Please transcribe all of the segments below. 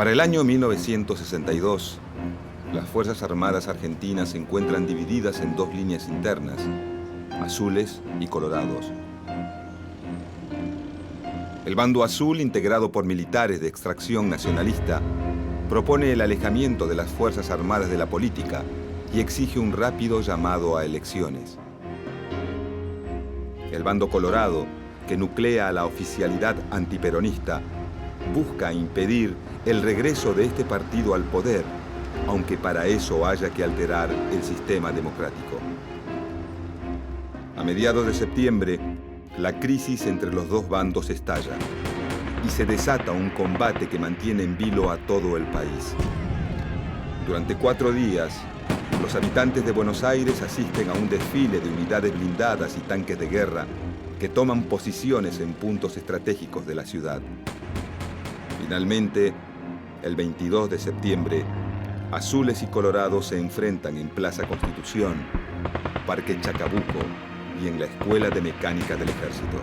Para el año 1962, las Fuerzas Armadas argentinas se encuentran divididas en dos líneas internas, azules y colorados. El bando azul, integrado por militares de extracción nacionalista, propone el alejamiento de las Fuerzas Armadas de la política y exige un rápido llamado a elecciones. El bando colorado, que nuclea a la oficialidad antiperonista, busca impedir el regreso de este partido al poder, aunque para eso haya que alterar el sistema democrático. A mediados de septiembre, la crisis entre los dos bandos estalla y se desata un combate que mantiene en vilo a todo el país. Durante 4 días, los habitantes de Buenos Aires asisten a un desfile de unidades blindadas y tanques de guerra que toman posiciones en puntos estratégicos de la ciudad. Finalmente, el 22 de septiembre, azules y colorados se enfrentan en Plaza Constitución, Parque Chacabuco y en la Escuela de Mecánica del Ejército.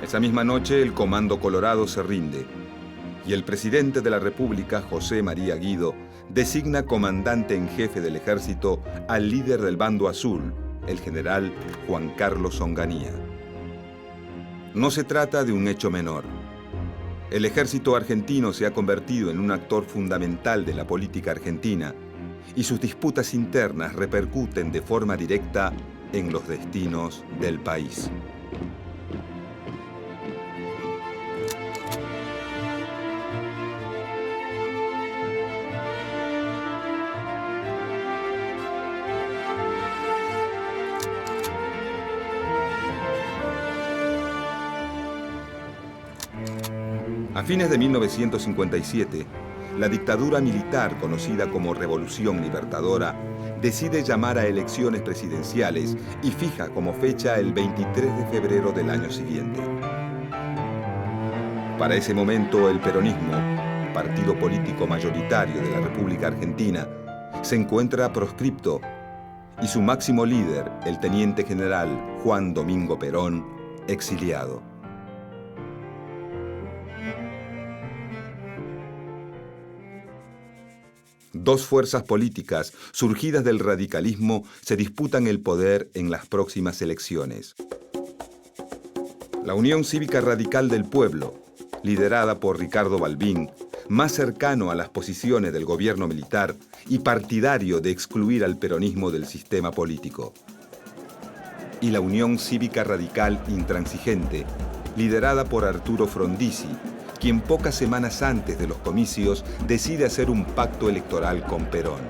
Esa misma noche, el Comando Colorado se rinde y el presidente de la República, José María Guido, designa comandante en jefe del ejército al líder del bando azul, el general Juan Carlos Onganía. No se trata de un hecho menor. El ejército argentino se ha convertido en un actor fundamental de la política argentina y sus disputas internas repercuten de forma directa en los destinos del país. A fines de 1957, la dictadura militar, conocida como Revolución Libertadora, decide llamar a elecciones presidenciales y fija como fecha el 23 de febrero del año siguiente. Para ese momento, el peronismo, partido político mayoritario de la República Argentina, se encuentra proscripto y su máximo líder, el teniente general Juan Domingo Perón, exiliado. Dos fuerzas políticas surgidas del radicalismo se disputan el poder en las próximas elecciones. La Unión Cívica Radical del Pueblo, liderada por Ricardo Balbín, más cercano a las posiciones del gobierno militar y partidario de excluir al peronismo del sistema político. Y la Unión Cívica Radical Intransigente, liderada por Arturo Frondizi, quien pocas semanas antes de los comicios decide hacer un pacto electoral con Perón.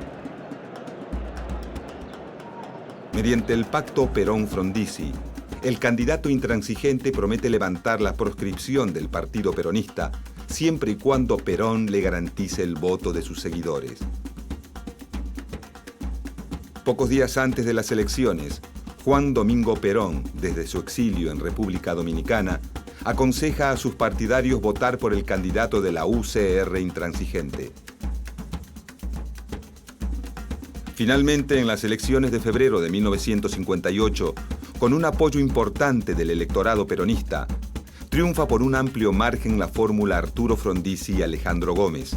Mediante el pacto Perón-Frondizi, el candidato intransigente promete levantar la proscripción del partido peronista siempre y cuando Perón le garantice el voto de sus seguidores. Pocos días antes de las elecciones, Juan Domingo Perón, desde su exilio en República Dominicana, aconseja a sus partidarios votar por el candidato de la UCR intransigente. Finalmente, en las elecciones de febrero de 1958, con un apoyo importante del electorado peronista, triunfa por un amplio margen la fórmula Arturo Frondizi y Alejandro Gómez.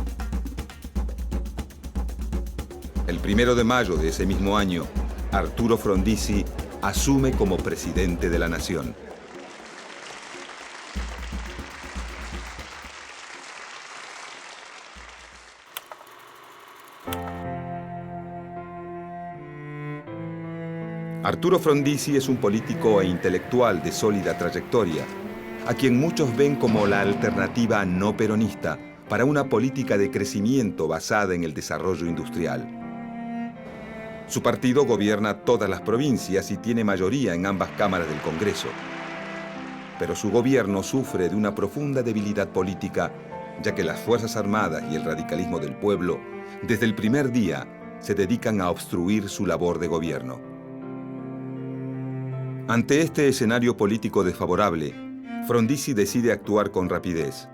El 1 de mayo de ese mismo año, Arturo Frondizi asume como presidente de la nación. Arturo Frondizi es un político e intelectual de sólida trayectoria, a quien muchos ven como la alternativa no peronista para una política de crecimiento basada en el desarrollo industrial. Su partido gobierna todas las provincias y tiene mayoría en ambas cámaras del Congreso. Pero su gobierno sufre de una profunda debilidad política, ya que las Fuerzas Armadas y el radicalismo del pueblo, desde el primer día, se dedican a obstruir su labor de gobierno. Ante este escenario político desfavorable, Frondizi decide actuar con rapidez.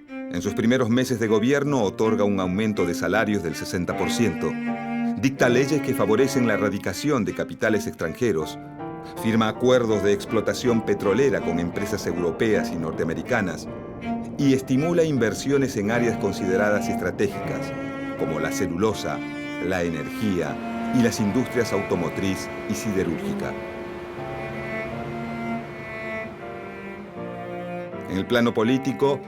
En sus primeros meses de gobierno otorga un aumento de salarios del 60%, dicta leyes que favorecen la erradicación de capitales extranjeros, firma acuerdos de explotación petrolera con empresas europeas y norteamericanas y estimula inversiones en áreas consideradas estratégicas, como la celulosa, la energía y las industrias automotriz y siderúrgica. En el plano político,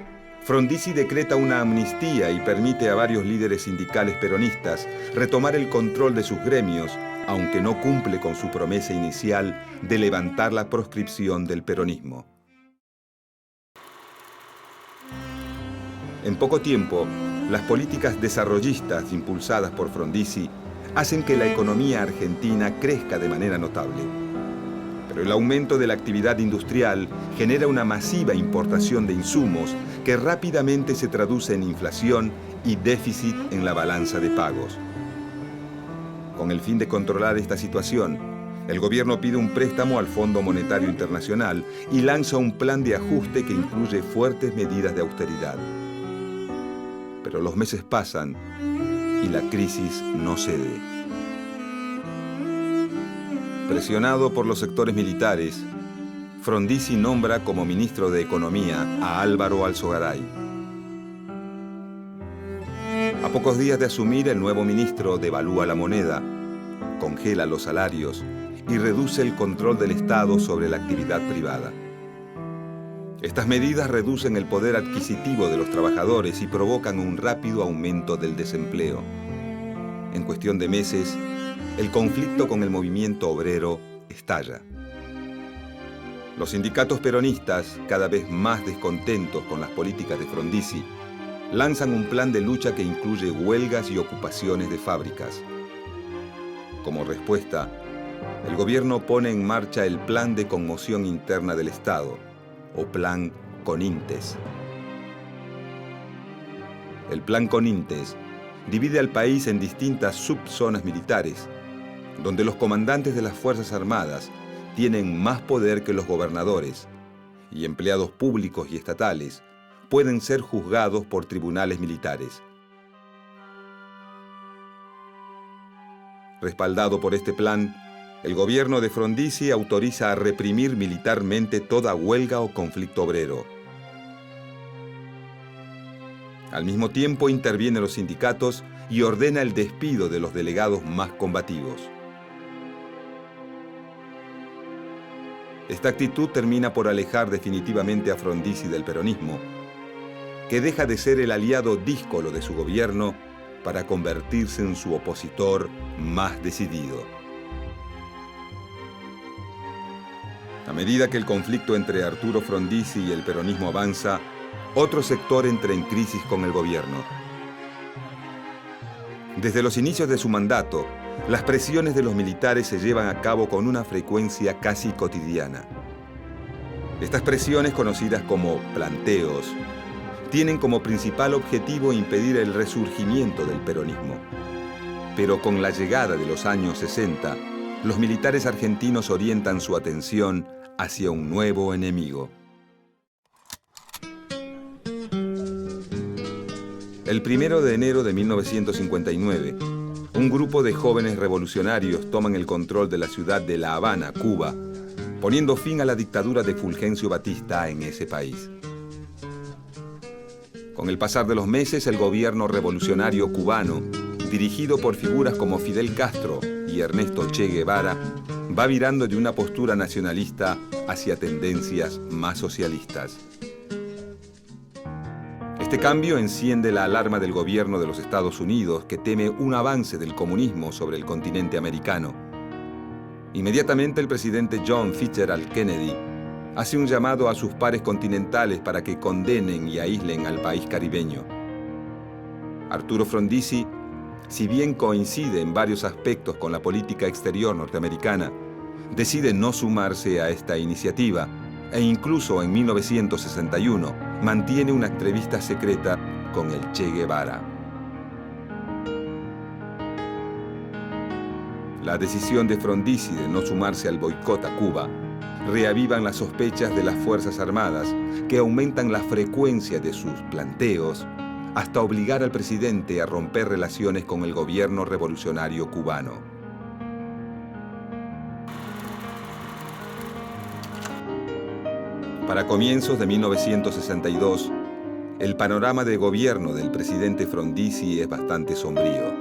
Frondizi decreta una amnistía y permite a varios líderes sindicales peronistas retomar el control de sus gremios, aunque no cumple con su promesa inicial de levantar la proscripción del peronismo. En poco tiempo, las políticas desarrollistas impulsadas por Frondizi hacen que la economía argentina crezca de manera notable. Pero el aumento de la actividad industrial genera una masiva importación de insumos que rápidamente se traduce en inflación y déficit en la balanza de pagos. Con el fin de controlar esta situación, el gobierno pide un préstamo al Fondo Monetario Internacional y lanza un plan de ajuste que incluye fuertes medidas de austeridad. Pero los meses pasan y la crisis no cede. Presionado por los sectores militares, Frondizi nombra como ministro de Economía a Álvaro Alzogaray. A pocos días de asumir, el nuevo ministro devalúa la moneda, congela los salarios y reduce el control del Estado sobre la actividad privada. Estas medidas reducen el poder adquisitivo de los trabajadores y provocan un rápido aumento del desempleo. En cuestión de meses, el conflicto con el movimiento obrero estalla. Los sindicatos peronistas, cada vez más descontentos con las políticas de Frondizi, lanzan un plan de lucha que incluye huelgas y ocupaciones de fábricas. Como respuesta, el gobierno pone en marcha el Plan de Conmoción Interna del Estado, o Plan Conintes. El Plan Conintes divide al país en distintas subzonas militares, donde los comandantes de las Fuerzas Armadas tienen más poder que los gobernadores, y empleados públicos y estatales pueden ser juzgados por tribunales militares. Respaldado por este plan, el gobierno de Frondizi autoriza a reprimir militarmente toda huelga o conflicto obrero. Al mismo tiempo intervienen los sindicatos y ordena el despido de los delegados más combativos. Esta actitud termina por alejar definitivamente a Frondizi del peronismo, que deja de ser el aliado díscolo de su gobierno para convertirse en su opositor más decidido. A medida que el conflicto entre Arturo Frondizi y el peronismo avanza, otro sector entra en crisis con el gobierno. Desde los inicios de su mandato, las presiones de los militares se llevan a cabo con una frecuencia casi cotidiana. Estas presiones, conocidas como planteos, tienen como principal objetivo impedir el resurgimiento del peronismo. Pero con la llegada de los años 60, los militares argentinos orientan su atención hacia un nuevo enemigo. El 1 de enero de 1959, un grupo de jóvenes revolucionarios toman el control de la ciudad de La Habana, Cuba, poniendo fin a la dictadura de Fulgencio Batista en ese país. Con el pasar de los meses, el gobierno revolucionario cubano, dirigido por figuras como Fidel Castro y Ernesto Che Guevara, va virando de una postura nacionalista hacia tendencias más socialistas. Este cambio enciende la alarma del gobierno de los Estados Unidos, que teme un avance del comunismo sobre el continente americano. Inmediatamente el presidente John Fitzgerald Kennedy hace un llamado a sus pares continentales para que condenen y aíslen al país caribeño. Arturo Frondizi, si bien coincide en varios aspectos con la política exterior norteamericana, decide no sumarse a esta iniciativa e incluso en 1961 mantiene una entrevista secreta con el Che Guevara. La decisión de Frondizi de no sumarse al boicot a Cuba reavivan las sospechas de las Fuerzas Armadas, que aumentan la frecuencia de sus planteos hasta obligar al presidente a romper relaciones con el gobierno revolucionario cubano. Para comienzos de 1962, el panorama de gobierno del presidente Frondizi es bastante sombrío.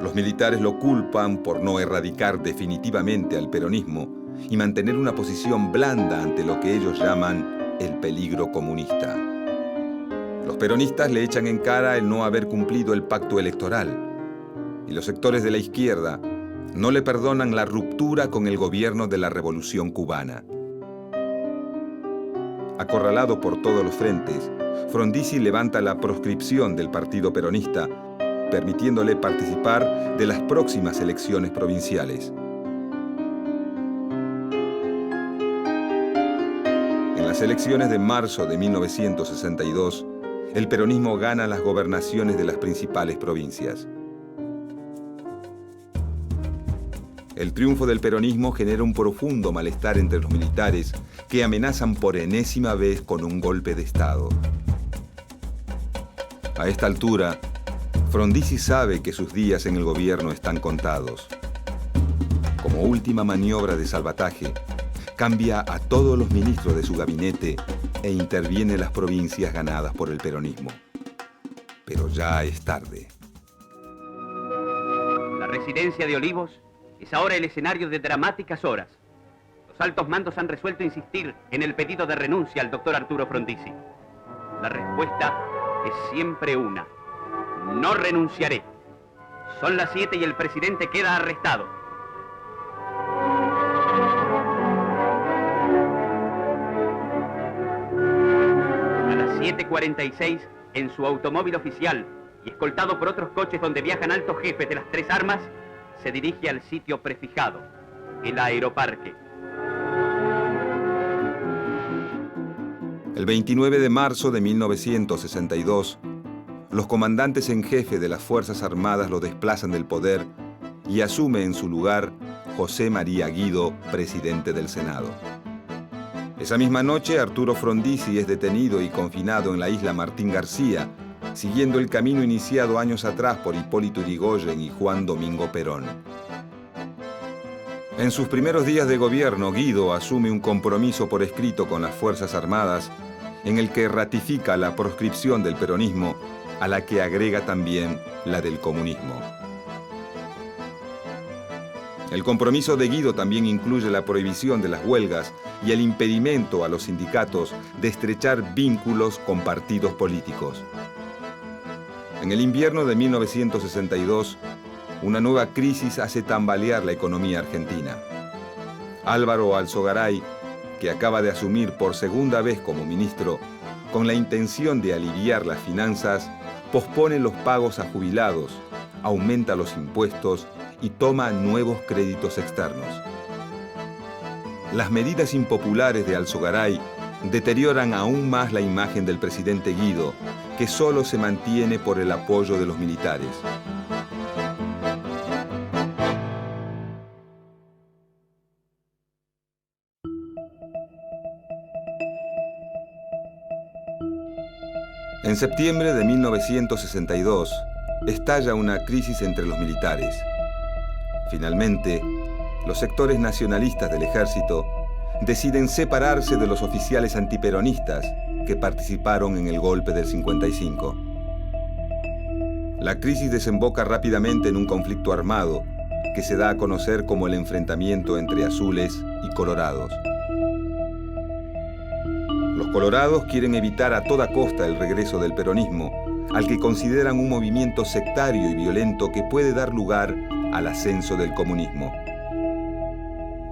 Los militares lo culpan por no erradicar definitivamente al peronismo y mantener una posición blanda ante lo que ellos llaman el peligro comunista. Los peronistas le echan en cara el no haber cumplido el pacto electoral y los sectores de la izquierda no le perdonan la ruptura con el gobierno de la Revolución Cubana. Acorralado por todos los frentes, Frondizi levanta la proscripción del partido peronista, permitiéndole participar de las próximas elecciones provinciales. En las elecciones de marzo de 1962, el peronismo gana las gobernaciones de las principales provincias. El triunfo del peronismo genera un profundo malestar entre los militares que amenazan por enésima vez con un golpe de Estado. A esta altura, Frondizi sabe que sus días en el gobierno están contados. Como última maniobra de salvataje, cambia a todos los ministros de su gabinete e interviene en las provincias ganadas por el peronismo. Pero ya es tarde. La residencia de Olivos es ahora el escenario de dramáticas horas. Los altos mandos han resuelto insistir en el pedido de renuncia al doctor Arturo Frondizi. La respuesta es siempre una: no renunciaré. Son las 7 y el presidente queda arrestado. A las 7:46, en su automóvil oficial y escoltado por otros coches donde viajan altos jefes de las tres armas, se dirige al sitio prefijado, el Aeroparque. El 29 de marzo de 1962, los comandantes en jefe de las Fuerzas Armadas lo desplazan del poder y asume en su lugar José María Guido, presidente del Senado. Esa misma noche, Arturo Frondizi es detenido y confinado en la isla Martín García, siguiendo el camino iniciado años atrás por Hipólito Yrigoyen y Juan Domingo Perón. En sus primeros días de gobierno, Guido asume un compromiso por escrito con las Fuerzas Armadas en el que ratifica la proscripción del peronismo, a la que agrega también la del comunismo. El compromiso de Guido también incluye la prohibición de las huelgas y el impedimento a los sindicatos de estrechar vínculos con partidos políticos. En el invierno de 1962, una nueva crisis hace tambalear la economía argentina. Álvaro Alzogaray, que acaba de asumir por segunda vez como ministro, con la intención de aliviar las finanzas, pospone los pagos a jubilados, aumenta los impuestos y toma nuevos créditos externos. Las medidas impopulares de Alzogaray deterioran aún más la imagen del presidente Guido, que solo se mantiene por el apoyo de los militares. En septiembre de 1962, estalla una crisis entre los militares. Finalmente, los sectores nacionalistas del ejército deciden separarse de los oficiales antiperonistas que participaron en el golpe del 55. La crisis desemboca rápidamente en un conflicto armado que se da a conocer como el enfrentamiento entre azules y colorados. Los colorados quieren evitar a toda costa el regreso del peronismo, al que consideran un movimiento sectario y violento que puede dar lugar al ascenso del comunismo.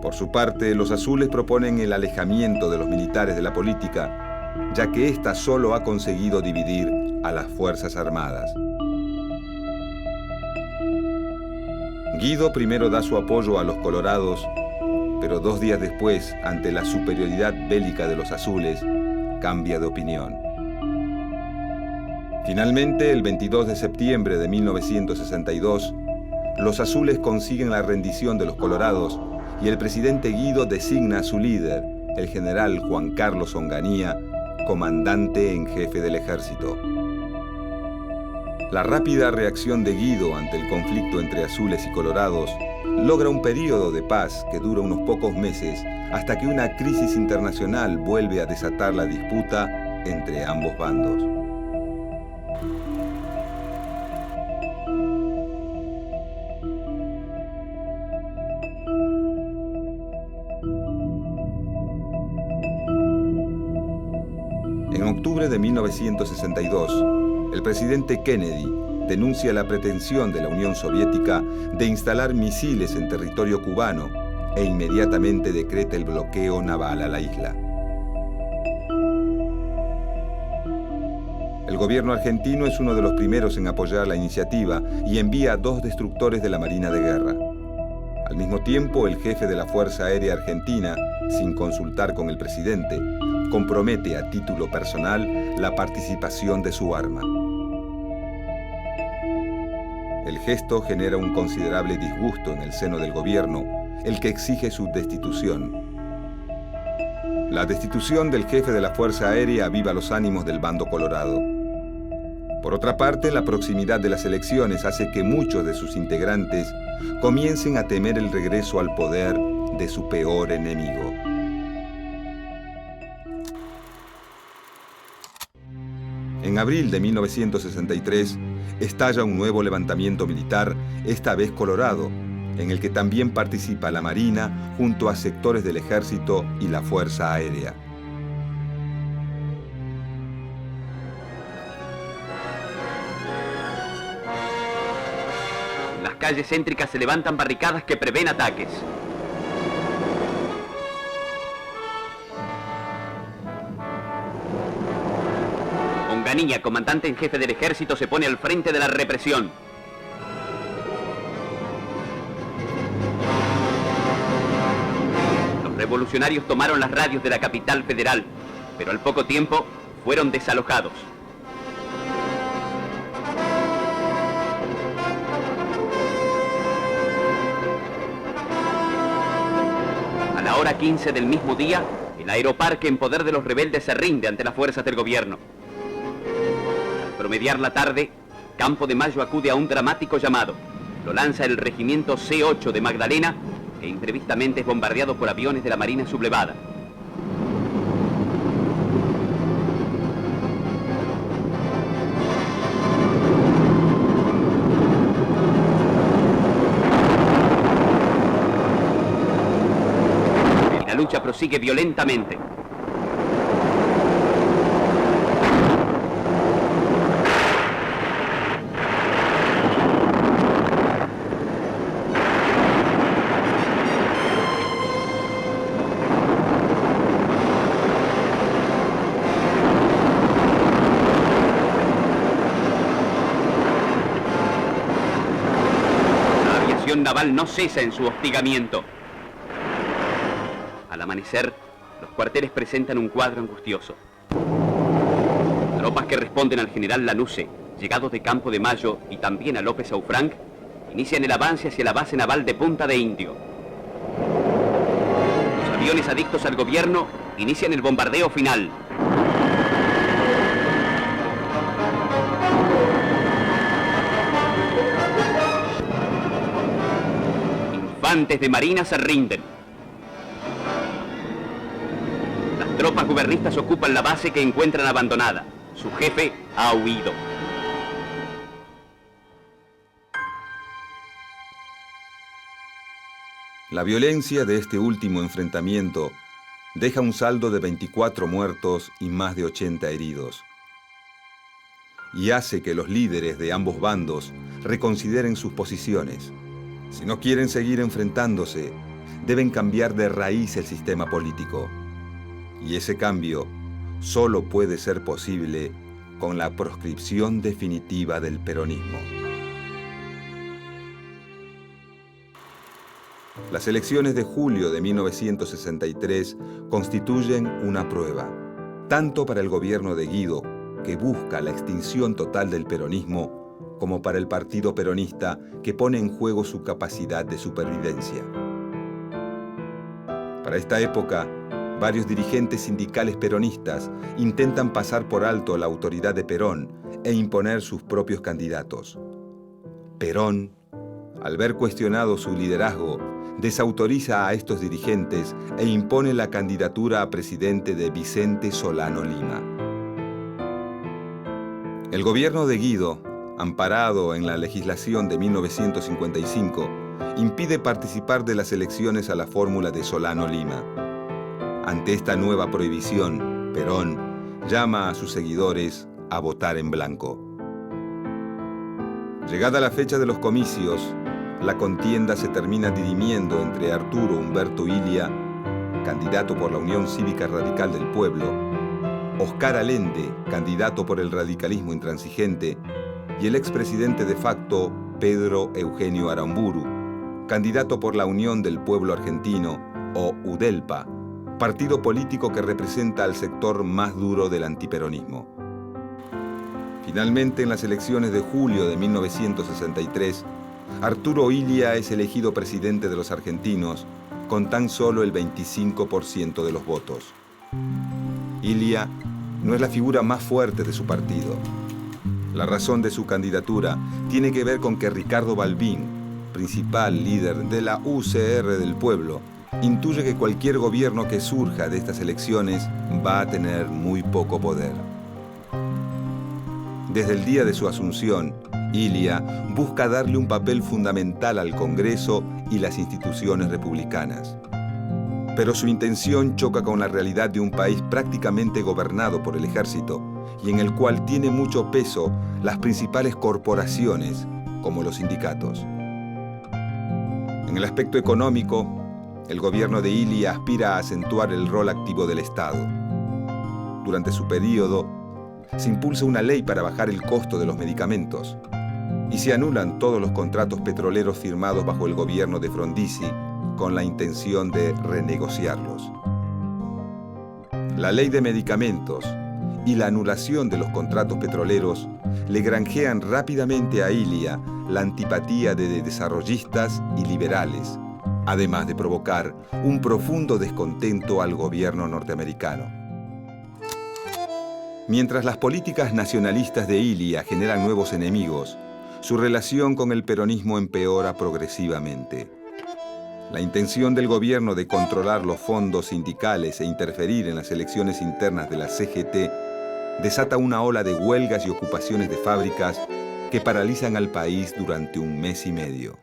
Por su parte, los azules proponen el alejamiento de los militares de la política, ya que ésta solo ha conseguido dividir a las Fuerzas Armadas. Guido primero da su apoyo a los colorados, pero 2 días después, ante la superioridad bélica de los azules, cambia de opinión. Finalmente, el 22 de septiembre de 1962, los azules consiguen la rendición de los colorados y el presidente Guido designa a su líder, el general Juan Carlos Onganía, comandante en jefe del ejército. La rápida reacción de Guido ante el conflicto entre azules y colorados logra un período de paz que dura unos pocos meses hasta que una crisis internacional vuelve a desatar la disputa entre ambos bandos. En octubre de 1962, el presidente Kennedy denuncia la pretensión de la Unión Soviética de instalar misiles en territorio cubano e inmediatamente decreta el bloqueo naval a la isla. El gobierno argentino es uno de los primeros en apoyar la iniciativa y envía 2 destructores de la Marina de Guerra. Al mismo tiempo, el jefe de la Fuerza Aérea Argentina, sin consultar con el presidente, compromete a título personal la participación de su arma. El gesto genera un considerable disgusto en el seno del gobierno, el que exige su destitución. La destitución del jefe de la Fuerza Aérea aviva los ánimos del bando colorado. Por otra parte, la proximidad de las elecciones hace que muchos de sus integrantes comiencen a temer el regreso al poder de su peor enemigo. En abril de 1963, estalla un nuevo levantamiento militar, esta vez colorado, en el que también participa la Marina junto a sectores del Ejército y la Fuerza Aérea. En las calles céntricas se levantan barricadas que prevén ataques. Onganía, comandante en jefe del ejército, se pone al frente de la represión. Los revolucionarios tomaron las radios de la capital federal, pero al poco tiempo fueron desalojados. A la hora 15 del mismo día, el aeroparque en poder de los rebeldes se rinde ante las fuerzas del gobierno. Al promediar la tarde, Campo de Mayo acude a un dramático llamado. Lo lanza el regimiento C8 de Magdalena, que imprevistamente es bombardeado por aviones de la Marina sublevada. Y la lucha prosigue violentamente. Naval no cesa en su hostigamiento. Al amanecer, los cuarteles presentan un cuadro angustioso. Tropas que responden al general Lanusse, llegados de Campo de Mayo, y también a López Aufranc, inician el avance hacia la base naval de Punta de Indio. Los aviones adictos al gobierno inician el bombardeo final. Infantes de Marina se rinden. Las tropas gubernistas ocupan la base que encuentran abandonada. Su jefe ha huido. La violencia de este último enfrentamiento deja un saldo de 24 muertos y más de 80 heridos. Y hace que los líderes de ambos bandos reconsideren sus posiciones. Si no quieren seguir enfrentándose, deben cambiar de raíz el sistema político. Y ese cambio solo puede ser posible con la proscripción definitiva del peronismo. Las elecciones de julio de 1963 constituyen una prueba, tanto para el gobierno de Guido, que busca la extinción total del peronismo, como para el Partido Peronista, que pone en juego su capacidad de supervivencia. Para esta época, varios dirigentes sindicales peronistas intentan pasar por alto la autoridad de Perón e imponer sus propios candidatos. Perón, al ver cuestionado su liderazgo, desautoriza a estos dirigentes e impone la candidatura a presidente de Vicente Solano Lima. El gobierno de Guido, amparado en la legislación de 1955, impide participar de las elecciones a la fórmula de Solano Lima. Ante esta nueva prohibición, Perón llama a sus seguidores a votar en blanco. Llegada la fecha de los comicios, la contienda se termina dirimiendo entre Arturo Humberto Illia, candidato por la Unión Cívica Radical del Pueblo, Oscar Allende, candidato por el radicalismo intransigente, y el expresidente de facto Pedro Eugenio Aramburu, candidato por la Unión del Pueblo Argentino, o UDELPA, partido político que representa al sector más duro del antiperonismo. Finalmente, en las elecciones de julio de 1963, Arturo Illia es elegido presidente de los argentinos con tan solo el 25% de los votos. Illia no es la figura más fuerte de su partido. La razón de su candidatura tiene que ver con que Ricardo Balbín, principal líder de la UCR del Pueblo, intuye que cualquier gobierno que surja de estas elecciones va a tener muy poco poder. Desde el día de su asunción, Illia busca darle un papel fundamental al Congreso y las instituciones republicanas. Pero su intención choca con la realidad de un país prácticamente gobernado por el ejército y en el cual tiene mucho peso las principales corporaciones, como los sindicatos. En el aspecto económico, el gobierno de Illia aspira a acentuar el rol activo del Estado. Durante su periodo, se impulsa una ley para bajar el costo de los medicamentos y se anulan todos los contratos petroleros firmados bajo el gobierno de Frondizi con la intención de renegociarlos. La ley de medicamentos y la anulación de los contratos petroleros le granjean rápidamente a Illia la antipatía de desarrollistas y liberales, además de provocar un profundo descontento al gobierno norteamericano. Mientras las políticas nacionalistas de Illia generan nuevos enemigos, su relación con el peronismo empeora progresivamente. La intención del gobierno de controlar los fondos sindicales e interferir en las elecciones internas de la CGT desata una ola de huelgas y ocupaciones de fábricas que paralizan al país durante un mes y medio.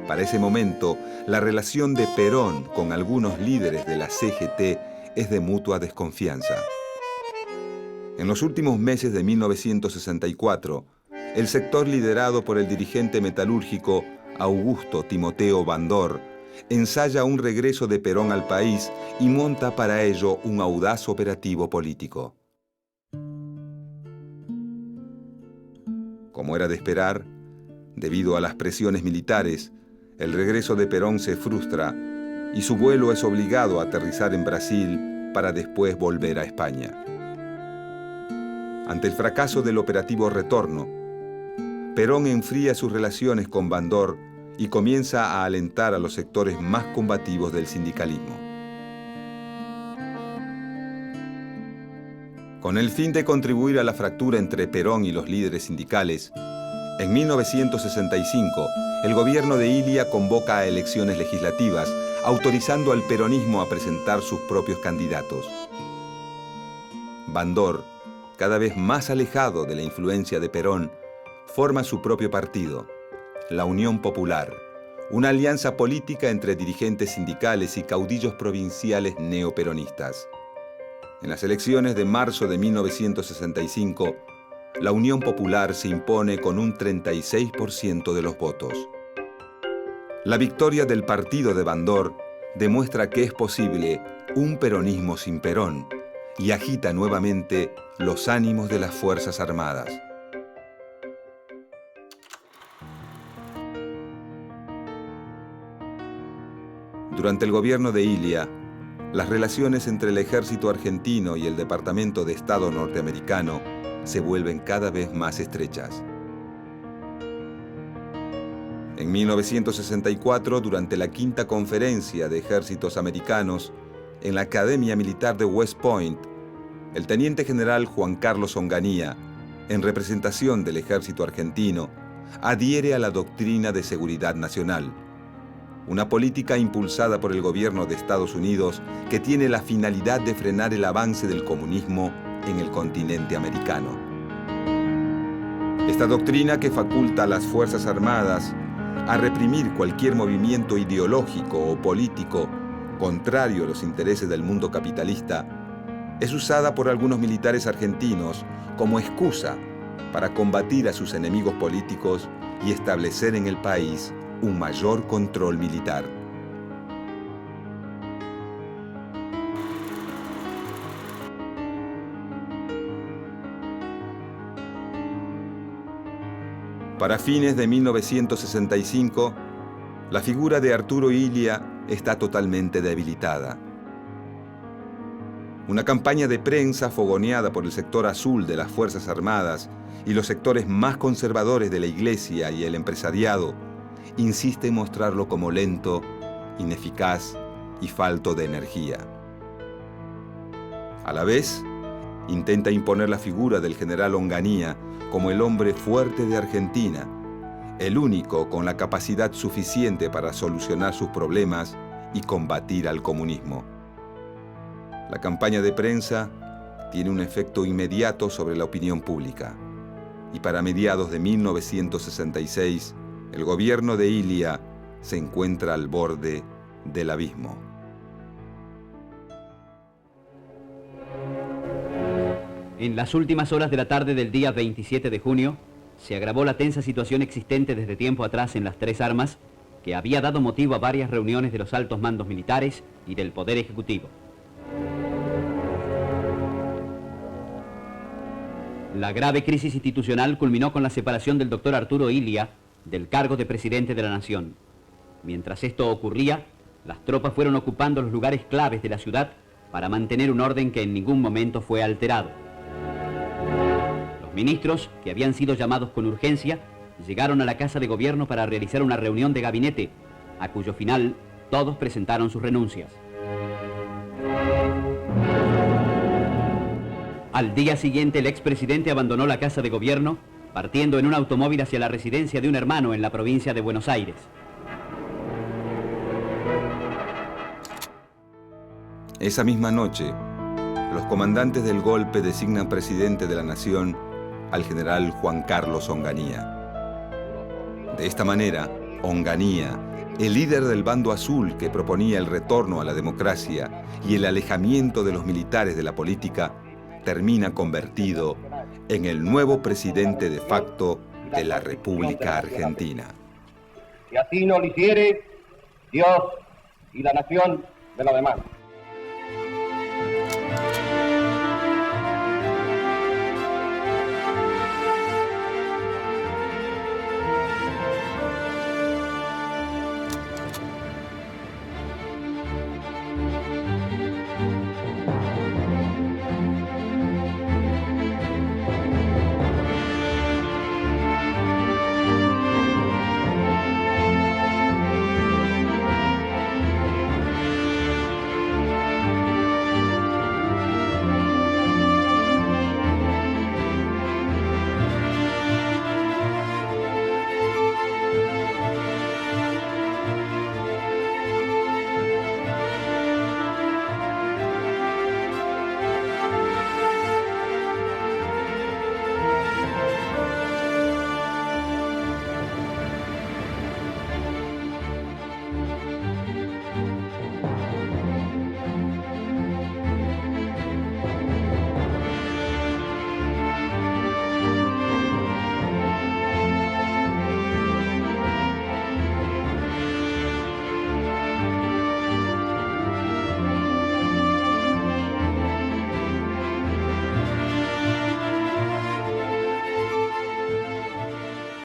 Para ese momento, la relación de Perón con algunos líderes de la CGT es de mutua desconfianza. En los últimos meses de 1964, el sector liderado por el dirigente metalúrgico Augusto Timoteo Bandor ensaya un regreso de Perón al país y monta para ello un audaz operativo político. Como era de esperar, debido a las presiones militares, el regreso de Perón se frustra y su vuelo es obligado a aterrizar en Brasil para después volver a España. Ante el fracaso del operativo Retorno, Perón enfría sus relaciones con Bandor y comienza a alentar a los sectores más combativos del sindicalismo. Con el fin de contribuir a la fractura entre Perón y los líderes sindicales, en 1965, el gobierno de Illia convoca a elecciones legislativas, autorizando al peronismo a presentar sus propios candidatos. Bandor, cada vez más alejado de la influencia de Perón, forma su propio partido, la Unión Popular, una alianza política entre dirigentes sindicales y caudillos provinciales neoperonistas. En las elecciones de marzo de 1965, la Unión Popular se impone con un 36% de los votos. La victoria del partido de Bandor demuestra que es posible un peronismo sin Perón y agita nuevamente los ánimos de las Fuerzas Armadas. Durante el gobierno de Illia, las relaciones entre el ejército argentino y el Departamento de Estado norteamericano se vuelven cada vez más estrechas. En 1964, durante la quinta conferencia de ejércitos americanos en la Academia Militar de West Point, el teniente general Juan Carlos Onganía, en representación del ejército argentino, adhiere a la doctrina de seguridad nacional, una política impulsada por el gobierno de Estados Unidos que tiene la finalidad de frenar el avance del comunismo en el continente americano. Esta doctrina, que faculta a las Fuerzas Armadas a reprimir cualquier movimiento ideológico o político contrario a los intereses del mundo capitalista, es usada por algunos militares argentinos como excusa para combatir a sus enemigos políticos y establecer en el país un mayor control militar. Para fines de 1965, la figura de Arturo Illia está totalmente debilitada. Una campaña de prensa fogoneada por el sector azul de las Fuerzas Armadas y los sectores más conservadores de la Iglesia y el empresariado insiste en mostrarlo como lento, ineficaz y falto de energía. A la vez, intenta imponer la figura del general Onganía como el hombre fuerte de Argentina, el único con la capacidad suficiente para solucionar sus problemas y combatir al comunismo. La campaña de prensa tiene un efecto inmediato sobre la opinión pública, y para mediados de 1966, el gobierno de Illia se encuentra al borde del abismo. En las últimas horas de la tarde del día 27 de junio, se agravó la tensa situación existente desde tiempo atrás en las Tres Armas, que había dado motivo a varias reuniones de los altos mandos militares y del Poder Ejecutivo. La grave crisis institucional culminó con la separación del doctor Arturo Illia del cargo de presidente de la Nación. Mientras esto ocurría, las tropas fueron ocupando los lugares claves de la ciudad para mantener un orden que en ningún momento fue alterado. Los ministros, que habían sido llamados con urgencia, llegaron a la Casa de Gobierno para realizar una reunión de gabinete, a cuyo final todos presentaron sus renuncias. Al día siguiente, el expresidente abandonó la Casa de Gobierno, partiendo en un automóvil hacia la residencia de un hermano en la provincia de Buenos Aires. Esa misma noche, los comandantes del golpe designan presidente de la Nación al general Juan Carlos Onganía. De esta manera, Onganía, el líder del bando azul que proponía el retorno a la democracia y el alejamiento de los militares de la política, termina convertido en el nuevo presidente de facto de la República Argentina. Si así no lo hiciere, Dios y la nación me lo demandan.